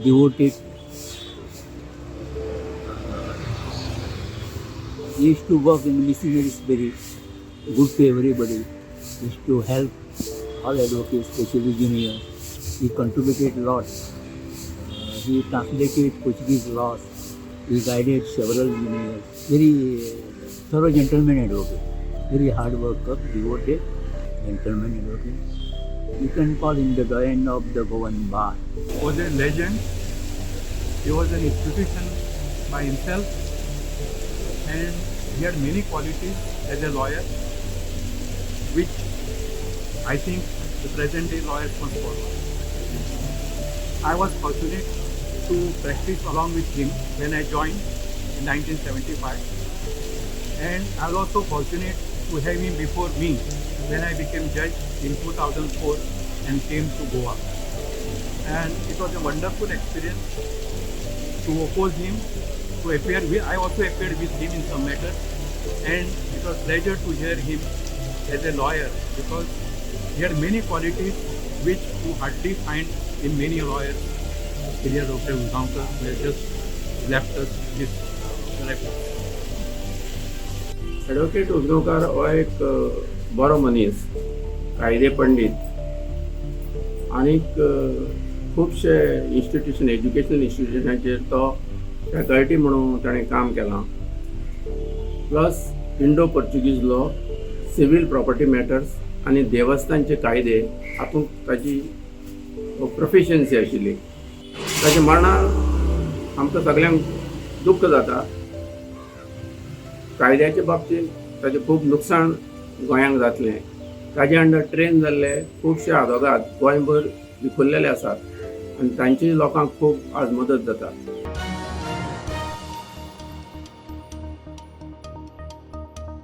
devoted. He used to work in missionary spirit, good to everybody. He used to help all advocates, especially juniors. He contributed a lot. He translated Portuguese laws. He guided several juniors. Very thorough gentleman advocate. Very hard worker, devoted gentleman advocate. You can call him the doyen of the Goan bar. He was a legend. He was an institution by himself, and he had many qualities as a lawyer, which I think the present day lawyers must follow. I was fortunate to practice along with him when I joined in 1975, and I was also fortunate to have him before me when I became judge in 2004 and came to Goa. And it was a wonderful experience to oppose him, to appear with, I also appeared with him in some matters, and it was pleasure to hear him as a lawyer because he had many qualities which you hardly find in many lawyers. Career of Usgaokar, who has just left us this life. Advocate Ujgaonkar हो एक बरो मनीस, कायदे पंडीत आनीक खुबशे institution educational इन्स्टिट्यूशनाचेर तो faculty म्हणून ताणें काम केलां. Plus Indo Portuguese law, civil property matters आनी देवस्थानचे कायदे हातूंत ताची प्रोफिशियन्सी आशिल्ली. ताच्या मरणान आमकां सगळ्यांक दुख्ख जाता. कायद्याच्या बाबतींत ताचें खूब लुकसाण गोंयांक जातलें. ताजे अंडर ट्रेन जाल्ले खुबशे आदवोगाद गोंयभर विखुरलेले आसात आनी तांची लोकांक खूब आज मदत जाता.